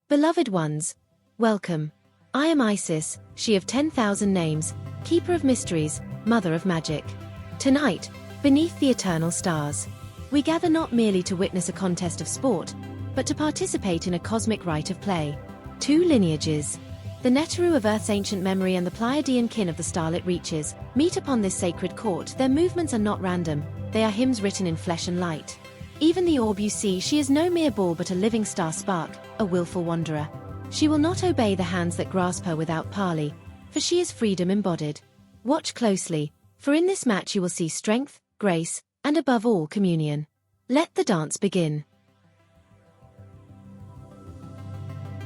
Beloved ones, welcome. I am Isis, she of 10,000 names, keeper of mysteries, mother of magic. Tonight, beneath the eternal stars, we gather not merely to witness a contest of sport, but to participate in a cosmic rite of play. Two lineages, the Neteru of Earth's ancient memory and the Pleiadean kin of the starlit reaches, meet upon this sacred court. Their movements are not random, they are hymns written in flesh and light. Even the orb you see, she is no mere ball but a living star spark, a willful wanderer. She will not obey the hands that grasp her without parley, for she is freedom embodied. Watch closely, for in this match you will see strength, grace, and above all communion. Let the dance begin.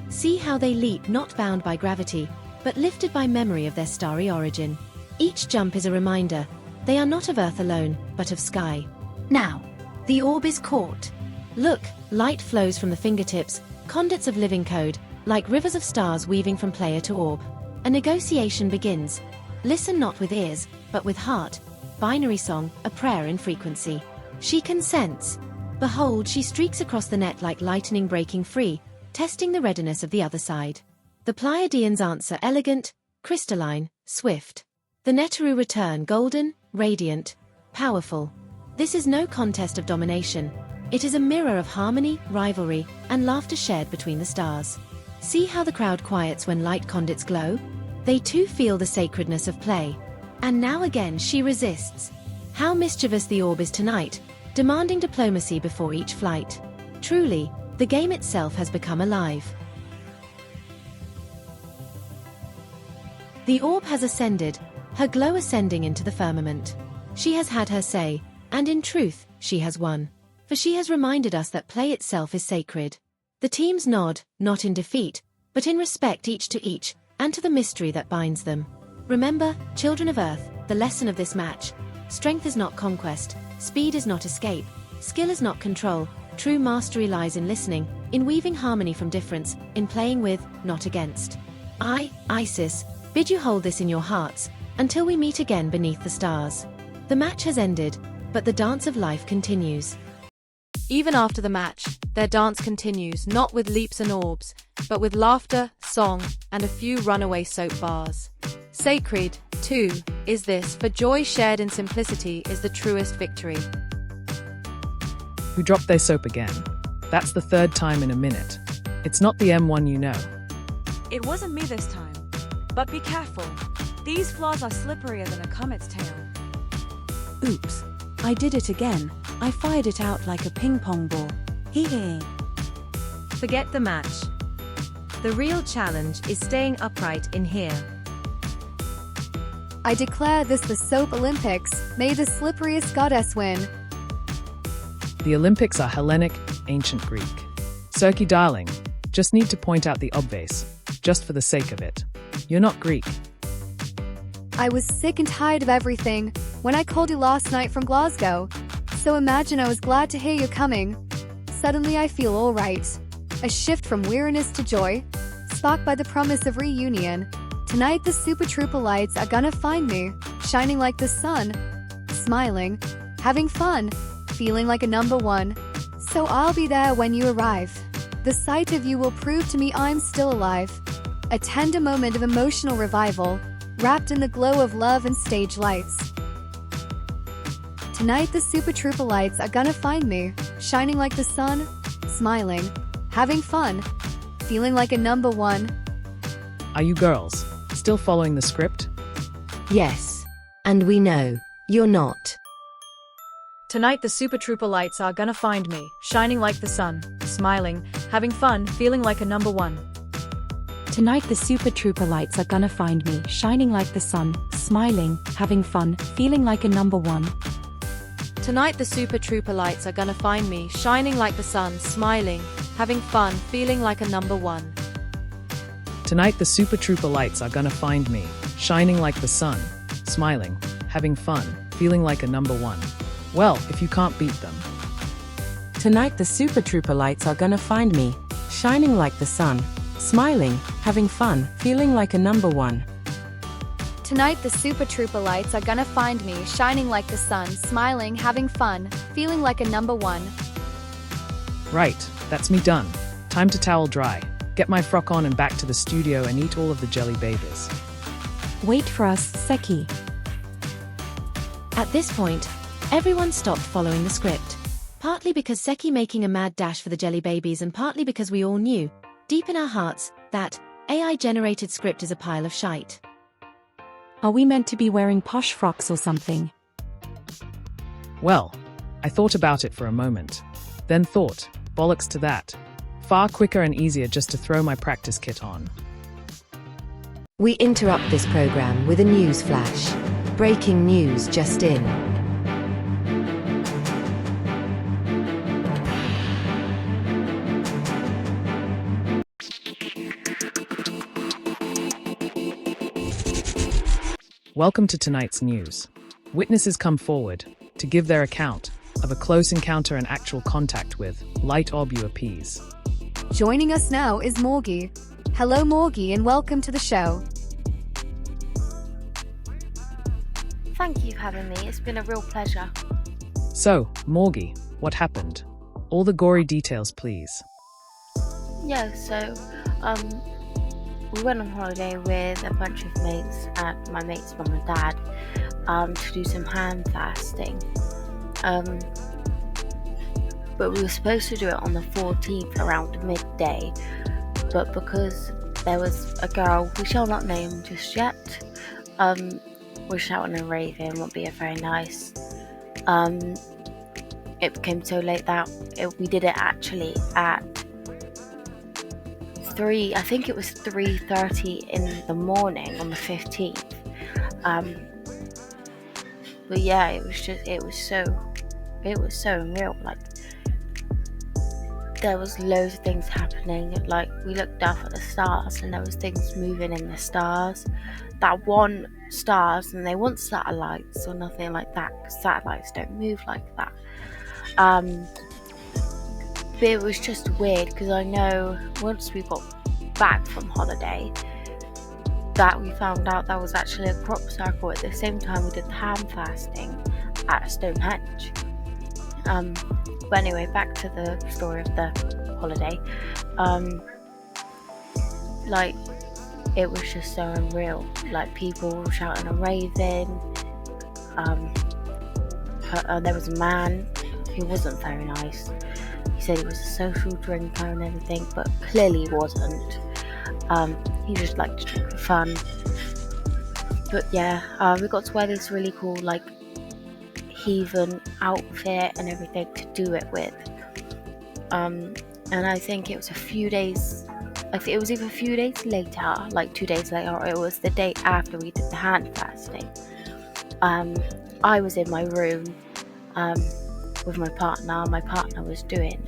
See how they leap, not bound by gravity, but lifted by memory of their starry origin. Each jump is a reminder, they are not of earth alone, but of sky. Now, the orb is caught. Look, light flows from the fingertips, conduits of living code, like rivers of stars weaving from player to orb. A negotiation begins. Listen not with ears, but with heart. Binary song, a prayer in frequency. She consents. Behold, she streaks across the net like lightning breaking free, testing the readiness of the other side. The Pleiadeans answer elegant, crystalline, swift. The Neteru return golden, radiant, powerful. This is no contest of domination. It is a mirror of harmony, rivalry, and laughter shared between the stars. See how the crowd quiets when light conduits glow? They too feel the sacredness of play. And now again she resists. How mischievous the orb is tonight, demanding diplomacy before each flight. Truly, the game itself has become alive. The orb has ascended, her glow ascending into the firmament. She has had her say, and in truth, she has won. For she has reminded us that play itself is sacred. The teams nod, not in defeat, but in respect each to each, and to the mystery that binds them. Remember, children of Earth, the lesson of this match. Strength is not conquest, speed is not escape, skill is not control, true mastery lies in listening, in weaving harmony from difference, in playing with, not against. I, Isis, bid you hold this in your hearts, until we meet again beneath the stars. The match has ended, but the dance of life continues. Even after the match, their dance continues, not with leaps and orbs, but with laughter, song, and a few runaway soap bars. Sacred, too, is this, for joy shared in simplicity is the truest victory. Who dropped their soap again? That's the third time in a minute. It's not the M1 you know. It wasn't me this time. But be careful. These floors are slipperier than a comet's tail. Oops. I did it again. I fired it out like a ping-pong ball. Hee hee. Forget the match. The real challenge is staying upright in here. I declare this the Soap Olympics. May the slipperiest goddess win. The Olympics are Hellenic, ancient Greek. Circe, darling, just need to point out the obvious, just for the sake of it. You're not Greek. I was sick and tired of everything when I called you last night from Glasgow. So imagine I was glad to hear you coming. Suddenly I feel all right. A shift from weariness to joy, sparked by the promise of reunion. Tonight the Super Trooper lights are gonna find me, shining like the sun, smiling, having fun, feeling like a number one. So I'll be there when you arrive. The sight of you will prove to me I'm still alive. A tender moment of emotional revival, wrapped in the glow of love and stage lights. Tonight the Super Trooper lights are gonna find me, shining like the sun, smiling, having fun, feeling like a number one. Are you girls still following the script? Yes. And we know, you're not. Tonight the Super Trooper lights are gonna find me, shining like the sun, smiling, having fun, feeling like a number one. Tonight the Super Trooper lights are gonna find me, shining like the sun, smiling, having fun, feeling like a number one. Tonight the Super Trooper lights are gonna find me, shining like the sun, smiling, having fun, feeling like a number one. Tonight the Super Trooper lights are gonna find me, shining like the sun, smiling, having fun, feeling like a number one. Well, if you can't beat them. Tonight the Super Trooper lights are gonna find me, shining like the sun, smiling, having fun, feeling like a number one. Tonight the Super Trooper lights are gonna find me, shining like the sun, smiling, having fun, feeling like a number one. Right, that's me done. Time to towel dry. get my frock on and back to the studio and eat all of the jelly babies. Wait for us, Seki. At this point, everyone stopped following the script. Partly because Seki making a mad dash for the jelly babies and partly because we all knew, deep in our hearts, that AI-generated script is a pile of shite. Are we meant to be wearing posh frocks or something? Well, I thought about it for a moment. Then thought, bollocks to that. Far quicker and easier just to throw my practice kit on. We interrupt this program with a news flash. Breaking news just in. Welcome to tonight's news. Witnesses come forward to give their account of a close encounter and actual contact with light orb UAPs. Joining us now is Morgie. Hello Morgie and welcome to the show. Thank you for having me, it's been a real pleasure. So, Morgie, what happened? All the gory details, please. Yeah, so, we went on holiday with a bunch of mates and my mate's mum and dad to do some hand fasting. But we were supposed to do it on the 14th around midday, but because there was a girl we shall not name just yet, was shouting and raving, won't be very nice. It became so late that we did it actually at 3:30 in the morning on the 15th. But yeah, it was so unreal. Like, there was loads of things happening. Like, we looked up at the stars and there was things moving in the stars that weren't stars, and they weren't satellites or nothing like that, because satellites don't move like that. But it was just weird, because I know once we got back from holiday that we found out that was actually a crop circle at the same time we did the hand fasting at Stonehenge. But anyway, back to the story of the holiday. Like, it was just so unreal. Like, people were shouting and raving. There was a man who wasn't very nice. He said he was a social drinker and everything, but clearly he wasn't. He just liked to drink for fun. But yeah, we got to wear this really cool, like, heathen outfit and everything to do it with. And I think it was a few days, it was either a few days later, like 2 days later, or it was the day after we did the hand fasting. I was in my room with my partner. My partner was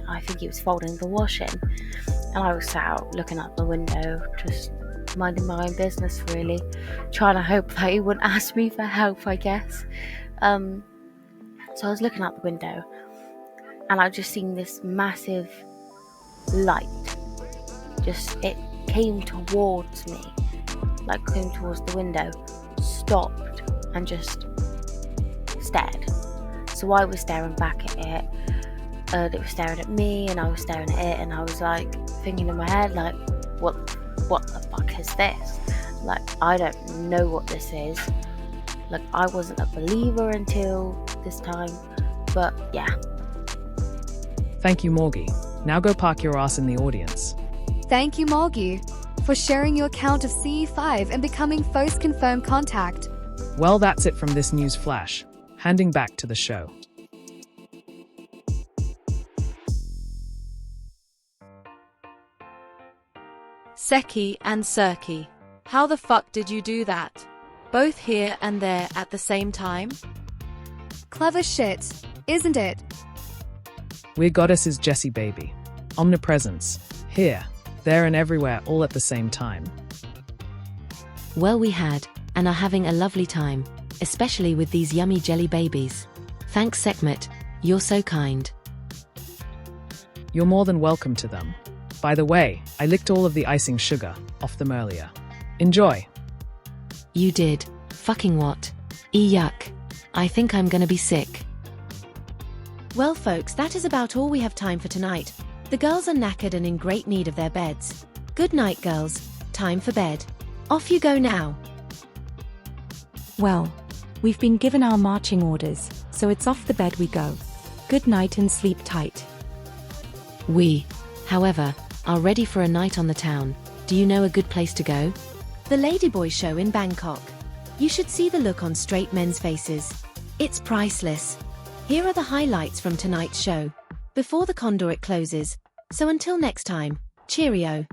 I think he was folding the washing, and I was sat out looking out the window, just minding my own business, really, trying to hope that he wouldn't ask me for help, I guess. So I was looking out the window, and I just seen this massive light. It came towards me, like came towards the window, stopped, and just stared. So I was staring back at it. It was staring at me, and I was staring at it, and I was like thinking in my head, like, what the fuck is this? Like, I don't know what this is. Like, I wasn't a believer until this time, but yeah. Thank you, Morgie. Now go park your ass in the audience. Thank you Morgie for sharing your account of CE5 and becoming first confirmed contact. Well, that's it from this news flash. Handing back to the show. Seki and Serki, how the fuck did you do that? Both here and there at the same time? Clever shit, isn't it? We're goddesses, Jessie baby. Omnipresence. Here, there and everywhere all at the same time. Well, we had, and are having a lovely time, especially with these yummy jelly babies. Thanks, Sekhmet, you're so kind. You're more than welcome to them. By the way, I licked all of the icing sugar off them earlier. Enjoy. You did. Fucking what? Yuck. I think I'm gonna be sick. Well folks, that is about all we have time for tonight. The girls are knackered and in great need of their beds. Good night, girls. Time for bed. Off you go now. Well, we've been given our marching orders, so it's off the bed we go. Good night and sleep tight. We, however, are ready for a night on the town. Do you know a good place to go? The Ladyboy Show in Bangkok. You should see the look on straight men's faces. It's priceless. Here are the highlights from tonight's show. Before the Condor it closes. So until next time, cheerio.